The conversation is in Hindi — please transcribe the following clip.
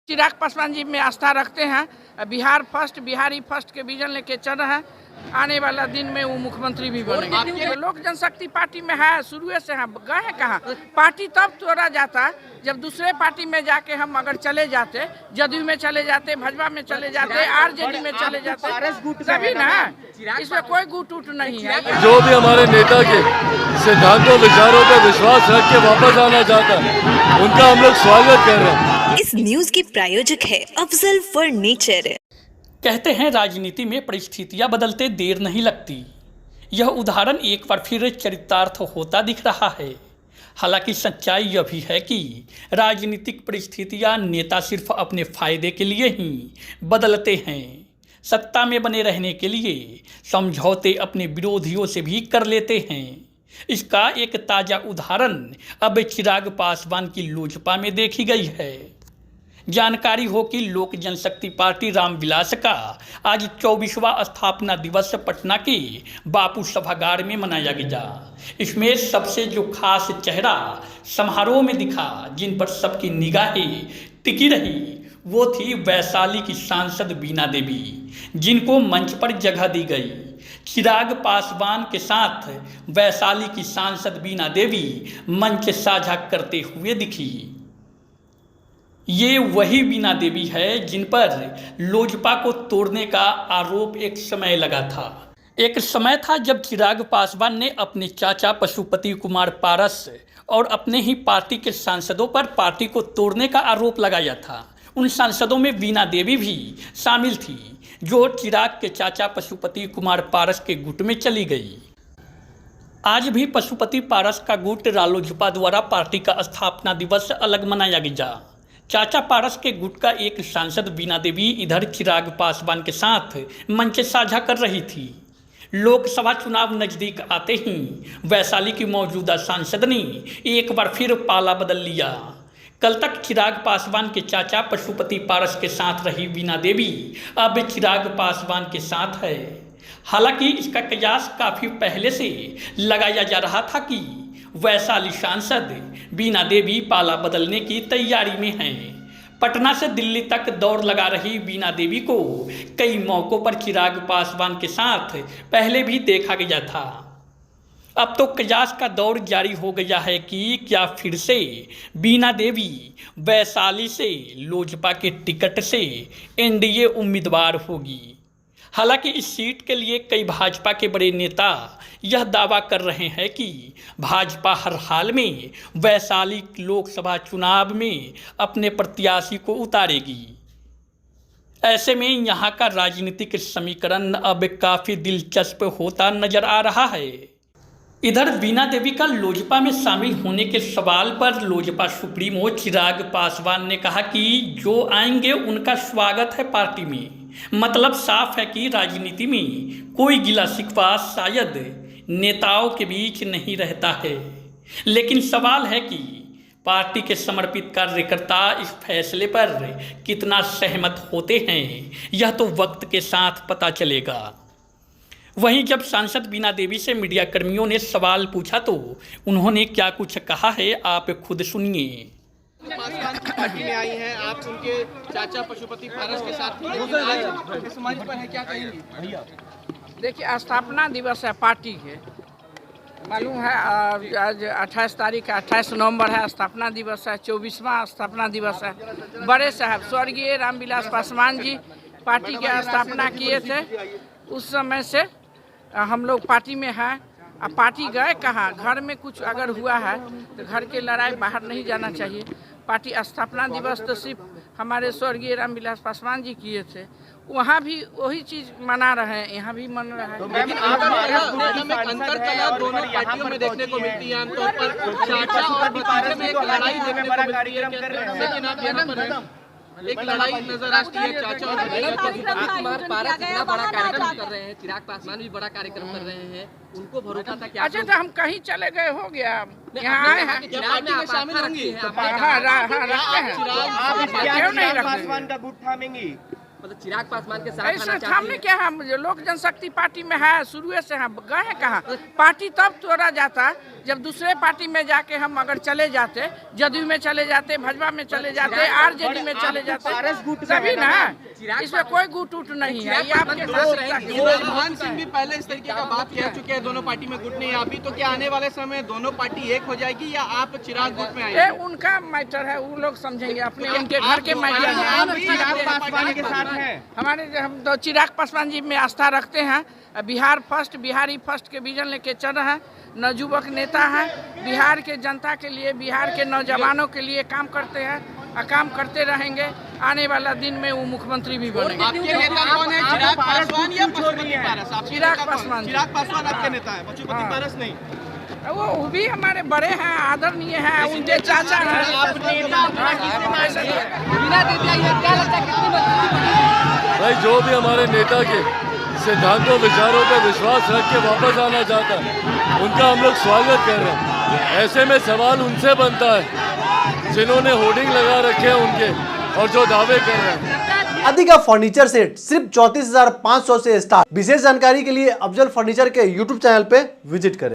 चिराग पासवान जी में आस्था रखते हैं। बिहार फर्स्ट, बिहारी फर्स्ट के विजन लेके चल रहे हैं। आने वाला दिन में वो मुख्यमंत्री भी बनेंगे। लोक जनशक्ति पार्टी में है, शुरू से हैं, गए हैं कहाँ। पार्टी तब तोड़ा जाता जब दूसरे पार्टी में जाके हम अगर चले जाते, जदयू में चले जाते, भाजपा में चले जाते, आरजेडी में चले जाते, तभी ना। इसमें कोई गुट उट नहीं है। जो भी हमारे नेता के सिद्धांतों विचारों पर विश्वास रख के वापस आना चाहता है, उनका हम लोग स्वागत कर रहे हैं। इस न्यूज के प्रायोजक है अफजल फर्नीचर। कहते हैं राजनीति में परिस्थितियां बदलते देर नहीं लगती। यह उदाहरण एक बार फिर चरितार्थ होता दिख रहा है। हालांकि सच्चाई यह भी है कि राजनीतिक परिस्थितियां नेता सिर्फ अपने फायदे के लिए ही बदलते हैं। सत्ता में बने रहने के लिए समझौते अपने विरोधियों से भी कर लेते हैं। इसका एक ताज़ा उदाहरण अब चिराग पासवान की लोजपा में देखी गई है। जानकारी हो कि लोक जनशक्ति पार्टी रामविलास का आज 24वां स्थापना दिवस पटना के बापू सभागार में मनाया गया। इसमें सबसे जो खास चेहरा समारोह में दिखा, जिन पर सबकी निगाहें टिकी रही, वो थी वैशाली की सांसद बीना देवी, जिनको मंच पर जगह दी गई। चिराग पासवान के साथ वैशाली की सांसद बीना देवी मंच साझा करते हुए दिखी। ये वही बीना देवी है जिन पर लोजपा को तोड़ने का आरोप एक समय लगा था। एक समय था जब चिराग पासवान ने अपने चाचा पशुपति कुमार पारस और अपने ही पार्टी के सांसदों पर पार्टी को तोड़ने का आरोप लगाया था। उन सांसदों में बीना देवी भी शामिल थी, जो चिराग के चाचा पशुपति कुमार पारस के गुट में चली गई। आज भी पशुपति पारस का गुट रालोजपा द्वारा पार्टी का स्थापना दिवस अलग मनाया गया। चाचा पारस के गुट का एक सांसद बीना देवी इधर चिराग पासवान के साथ मंच साझा कर रही थी। लोकसभा चुनाव नजदीक आते ही वैशाली की मौजूदा सांसद ने एक बार फिर पाला बदल लिया। कल तक चिराग पासवान के चाचा पशुपति पारस के साथ रही बीना देवी अब चिराग पासवान के साथ है। हालांकि इसका कयास काफ़ी पहले से लगाया जा रहा था कि वैशाली सांसद बीना देवी पाला बदलने की तैयारी में हैं। पटना से दिल्ली तक दौड़ लगा रही बीना देवी को कई मौक़ों पर चिराग पासवान के साथ पहले भी देखा गया था। अब तो कयास का दौर जारी हो गया है कि क्या फिर से बीना देवी वैशाली से लोजपा के टिकट से एनडीए उम्मीदवार होगी। हालांकि इस सीट के लिए कई भाजपा के बड़े नेता यह दावा कर रहे हैं कि भाजपा हर हाल में वैशाली लोकसभा चुनाव में अपने प्रत्याशी को उतारेगी। ऐसे में यहाँ का राजनीतिक समीकरण अब काफ़ी दिलचस्प होता नजर आ रहा है। इधर बीना देवी का लोजपा में शामिल होने के सवाल पर लोजपा सुप्रीमो चिराग पासवान ने कहा कि जो आएंगे उनका स्वागत है पार्टी में। मतलब साफ है कि राजनीति में कोई गिला शिकवा शायद नेताओं के बीच नहीं रहता है। लेकिन सवाल है कि पार्टी के समर्पित कार्यकर्ता इस फैसले पर कितना सहमत होते हैं, यह तो वक्त के साथ पता चलेगा। वहीं जब सांसद बीना देवी से मीडिया कर्मियों ने सवाल पूछा तो उन्होंने क्या कुछ कहा है, आप खुद सुनिए। पासवान की पार्टी में आई हैं आप, उनके चाचा पशुपति पारस के साथ इस मंच पर है, क्या कहेंगे? देखिए, स्थापना दिवस है पार्टी के, मालूम है। आज 28 तारीख है, 28 नवंबर है, स्थापना दिवस है, 24वां स्थापना दिवस है। बड़े साहब स्वर्गीय रामविलास पासवान जी पार्टी की स्थापना किए थे। उस समय से हम लोग पार्टी में हैं। अब पार्टी गए कहाँ, घर में कुछ अगर हुआ है तो घर के लड़ाई बाहर नहीं जाना चाहिए। पार्टी स्थापना दिवस तो सिर्फ हमारे स्वर्गीय रामविलास पासवान जी किए थे, वहाँ भी वही चीज़ मना रहे हैं, यहाँ भी मन रहा है। लेकिन अंतर कला दोनों पार्टियों में देखने को मिलती है। आमतौर पर चाचा और भतीजे में एक लड़ाई देखने को मिलती है, लेकिन आप यहाँ पर एक लड़ाई नजर आती है। चाचा और कुमार पारस इतना बड़ा कार्यक्रम कर रहे हैं, चिराग पासवान भी बड़ा कार्यक्रम कर रहे हैं, उनको भरोसा था कि अच्छा तो हम कहीं चले गए हो गया, यहाँ आए हैं, पार्टी में शामिल होंगी। हाँ रखते हैं, क्यों नहीं रखते? पासवान का गुट थामेंगी। मतलब चिराग पासवान के साथ ऐसे आना चाहती हमने है। क्या, हम लोक जनशक्ति पार्टी में है शुरू से, हम गए हैं कहाँ? पार्टी तब तोड़ा जाता जब दूसरे पार्टी में जाके हम अगर चले जाते, जदयू में चले जाते, भाजपा में चले जाते, आरजेडी में चले जाते, तभी ना। इसमें कोई गुट उट नहीं है, ये आपके मनमोहन सिंह भी पहले इस तरीके का बात कह चुके हैं, दोनों पार्टी में गुट नहीं है अभी, तो क्या आने वाले समय दोनों पार्टी एक हो जाएगी या आप चिराग गुट में ये आएंगे? उनका मैटर है, वो लोग समझेंगे अपने, उनके घर के मैटर है। चिराग पासवान के साथ हैं। हम तो चिराग पासवान जी में आस्था रखते हैं। बिहार फर्स्ट, बिहारी फर्स्ट के विजन लेके चल रहे हैं। नवयुवक नेता हैं, बिहार के जनता के लिए, बिहार के नौजवानों के लिए काम करते हैं और काम करते रहेंगे। आने वाला दिन में वो मुख्यमंत्री भी बनेंगे। आपके नेता कौन है, चिराग पासवान या पशुपति पारस? आपके चिराग नेता कौन? पासवान। चिराग पासवान आपके नेता है, पशुपति पारस नहीं। वो भी हमारे बड़े हैं, आदरणीय हैं, उनके चाचा हैं। बिना दिव्या ये क्या लगता है कितनी मजबूती बढ़ी? भाई जो भी हमारे नेता के सिद्धांतों विचारों पर विश्वास रख के वापस आना चाहता है, उनका हम लोग स्वागत कर रहे हैं। ऐसे में सवाल उनसे बनता है जिन्होंने होर्डिंग लगा रखे हैं उनके, और जो दावे कर रहे हैं। अधिका फर्नीचर सेट सिर्फ 34,500 से स्टार्ट। विशेष जानकारी के लिए अफजल फर्नीचर के यूट्यूब चैनल पे विजिट करें।